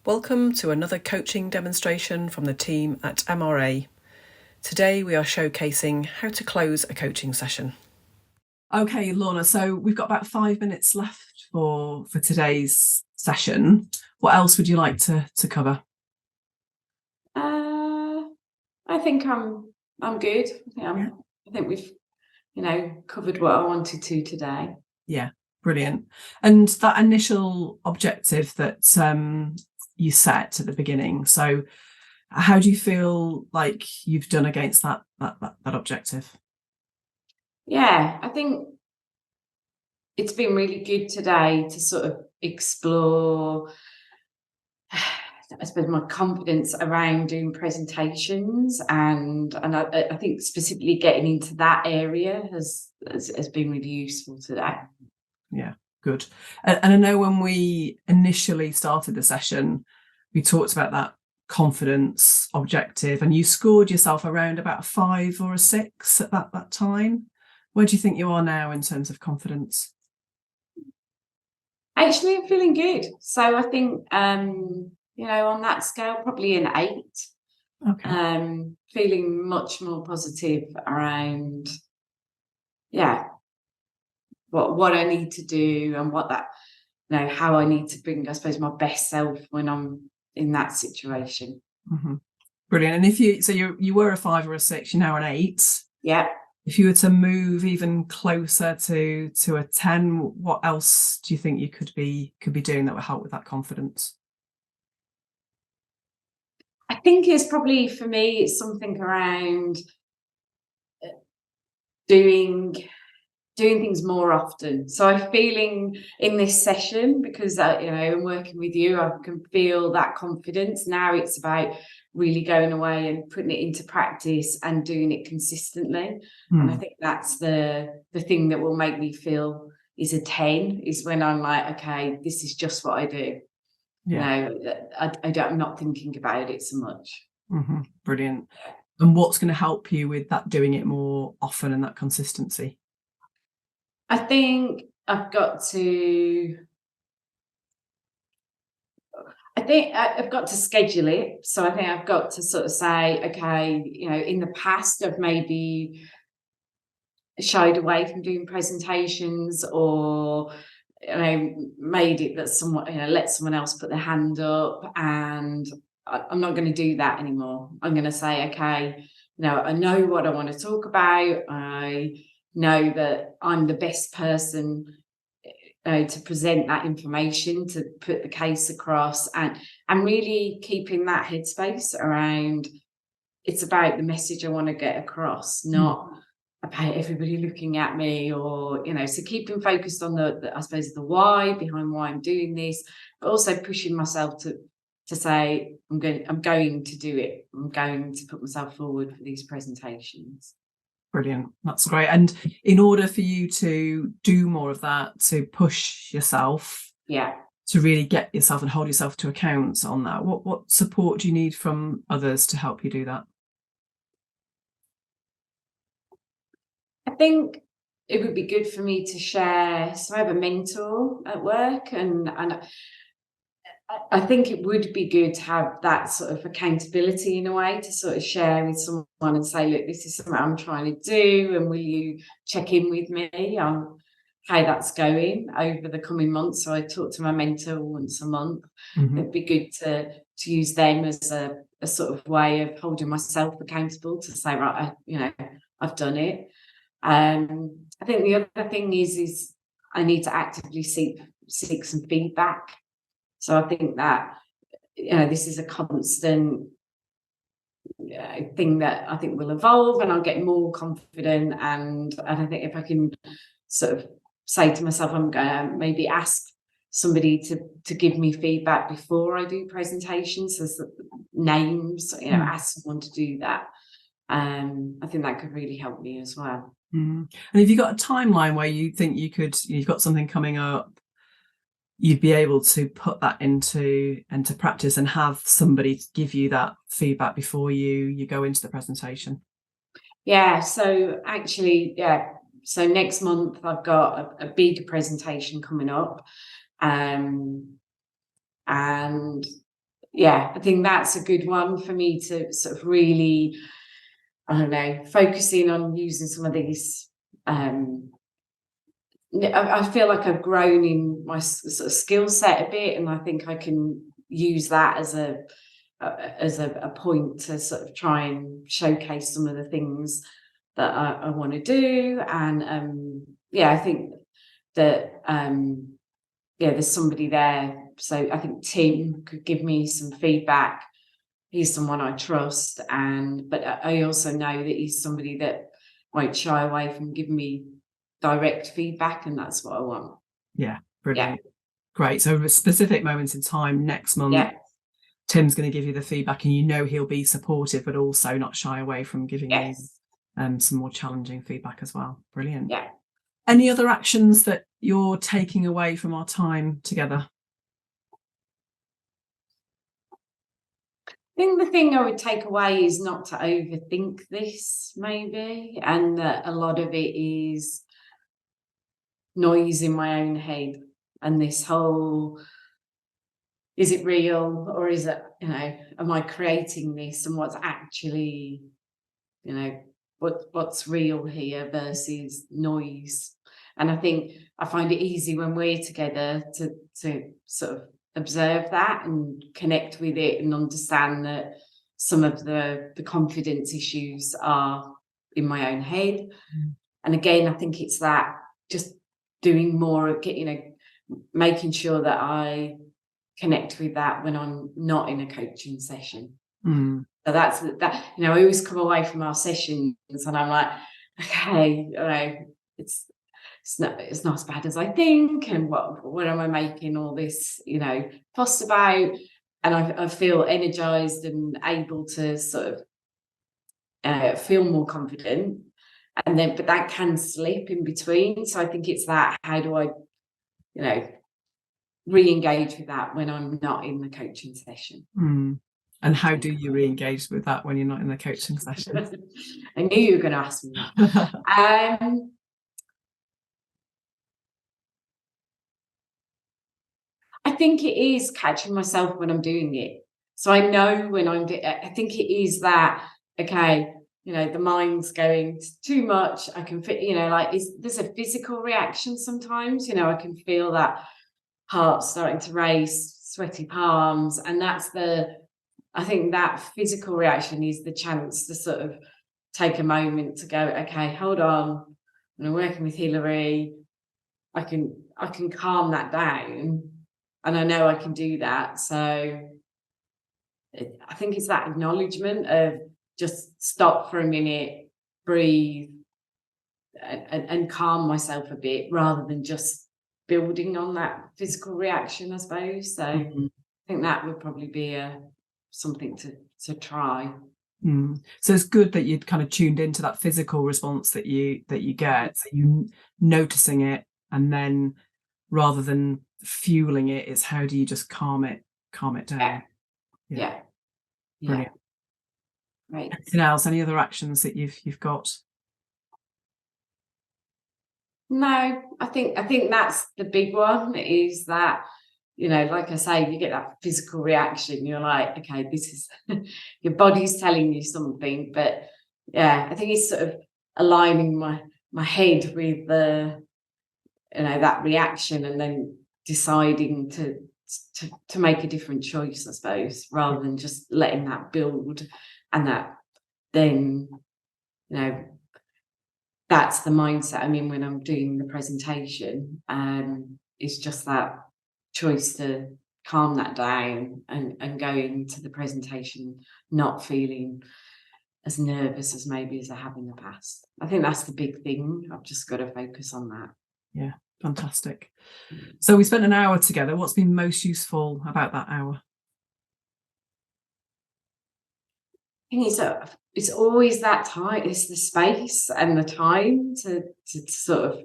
Welcome to another coaching demonstration from the team at MRA. Today we are showcasing how to close a coaching session. Okay, Lorna, so we've got about 5 minutes left for today's session. What else would you like to cover? I think I'm good. I think we've covered what I wanted to today. Yeah, brilliant. And that initial objective that you set at the beginning, so how do you feel like you've done against that objective? Yeah, I think it's been really good today to sort of explore, I suppose, my confidence around doing presentations, and I think specifically getting into that area has been really useful today. Yeah, good. And I know when we initially started the session, we talked about that confidence objective, and you scored yourself around about a 5 or a 6 at that time. Where do you think you are now in terms of confidence? Actually, I'm feeling good. So I think, on that scale, probably an 8. Okay. Feeling much more positive around, what I need to do and what that, how I need to bring, I suppose, my best self when I'm in that situation. Mm-hmm. Brilliant. And if you were a 5 or a 6, you're now an 8. Yeah. If you were to move even closer to a 10, what else do you think you could be doing that would help with that confidence? I think it's probably, for me, it's something around doing things more often. So I'm feeling in this session, because I'm working with you, I can feel that confidence. Now it's about really going away and putting it into practice and doing it consistently. And I think that's the thing that will make me feel is a 10, is when I'm like, okay, this is just what I do. Yeah. I'm not thinking about it so much. Mm-hmm. Brilliant. And what's going to help you with that, doing it more often and that consistency? I think I've got to schedule it. So I think I've got to sort of say, okay, in the past I've maybe shied away from doing presentations, or made it that someone, let someone else put their hand up, and I'm not going to do that anymore. I'm going to say, okay, I know what I want to talk about. I know that I'm the best person to present that information, to put the case across, and really keeping that headspace around, it's about the message I want to get across, not about everybody looking at me, or so keeping focused on the I suppose the why behind why I'm doing this, but also pushing myself to say, I'm going to do it. I'm going to put myself forward for these presentations. Brilliant. That's great. And in order for you to do more of that, to push yourself, to really get yourself and hold yourself to account on that, what support do you need from others to help you do that? I think it would be good for me to share. So I have a mentor at work, and I think it would be good to have that sort of accountability in a way, to sort of share with someone and say, look, this is something I'm trying to do, and will you check in with me on how that's going over the coming months? So I talk to my mentor once a month. Mm-hmm. It'd be good to use them as a sort of way of holding myself accountable, to say, right, I've done it. I think the other thing is I need to actively seek some feedback. So I think that this is a constant thing that I think will evolve, and I'll get more confident. And I think if I can sort of say to myself, I'm going to maybe ask somebody to give me feedback before I do presentations, as names, ask someone to do that. I think that could really help me as well. And have you got a timeline where you think you've got something coming up, you'd be able to put that into practice and have somebody give you that feedback before you go into the presentation? Yeah, so actually, so next month I've got a big presentation coming up, and yeah, I think that's a good one for me to sort of really, I don't know, focusing on using some of these. I feel like I've grown in my sort of skill set a bit, and I think I can use that as a point to sort of try and showcase some of the things that I want to do. And yeah, I think that yeah, there's somebody there. So I think Tim could give me some feedback. He's someone I trust, but I also know that he's somebody that won't shy away from giving me direct feedback, and that's what I want. Yeah, brilliant. Yeah. Great. So specific moments in time next month, yeah. Tim's going to give you the feedback, and you know he'll be supportive, but also not shy away from giving you some more challenging feedback as well. Brilliant. Yeah. Any other actions that you're taking away from our time together? I think the thing I would take away is not to overthink this, maybe, and that a lot of it is noise in my own head, and this whole, is it real, or is it, am I creating this, and what's actually, what's real here versus noise. And I think I find it easy when we're together to sort of observe that and connect with it and understand that some of the confidence issues are in my own head. And again, I think it's that just doing more of making sure that I connect with that when I'm not in a coaching session. So that's that. I always come away from our sessions and I'm like, okay, it's not as bad as I think, and what am I making all this fuss about? And I feel energized and able to sort of feel more confident. And then, but that can slip in between. So I think it's that, how do I, re-engage with that when I'm not in the coaching session? And how do you re-engage with that when you're not in the coaching session? I knew you were going to ask me that. I think it is catching myself when I'm doing it. So I know when I think it is that, okay, the mind's going too much. I can feel, there's a physical reaction sometimes, I can feel that heart starting to race, sweaty palms. And I think that physical reaction is the chance to sort of take a moment to go, okay, hold on. When I'm working with Hilary, I can calm that down. And I know I can do that. So I think it's that acknowledgement of just stop for a minute, breathe, and calm myself a bit, rather than just building on that physical reaction, I suppose. So I think that would probably be something to try. So it's good that you'd kind of tuned into that physical response that you get. So you noticing it, and then rather than fueling it, it's how do you just calm it down? Yeah. Brilliant. Right. Anything else? Any other actions that you've got? No, I think that's the big one, is that, like I say, you get that physical reaction. You're like, okay, this is your body's telling you something. But yeah, I think it's sort of aligning my head with the, that reaction, and then deciding to make a different choice, I suppose, rather than just letting that build, and that then, that's the mindset I'm in when I'm doing the presentation. It's just that choice to calm that down and go into the presentation not feeling as nervous as maybe as I have in the past. I think that's the big thing. I've just got to focus on that. Yeah, fantastic. So we spent an hour together. What's been most useful about that hour? It's always that time. It's the space and the time to sort of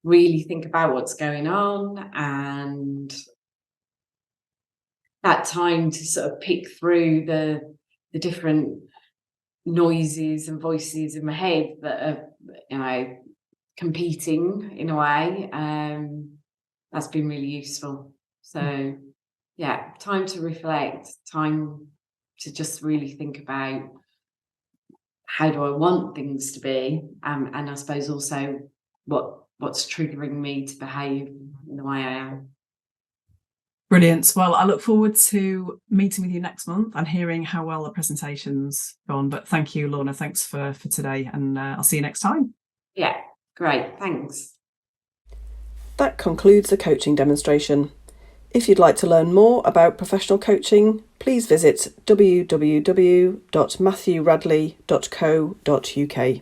really think about what's going on, and that time to sort of pick through the different noises and voices in my head that are, competing in a way. That's been really useful. So time to reflect, time to just really think about how do I want things to be, and I suppose also what's triggering me to behave in the way I am. Brilliant. Well, I look forward to meeting with you next month and hearing how well the presentation's gone. But thank you, Lorna. Thanks for today, and I'll see you next time. Yeah, great. Thanks. That concludes the coaching demonstration. If you'd like to learn more about professional coaching, please visit www.matthewradley.co.uk.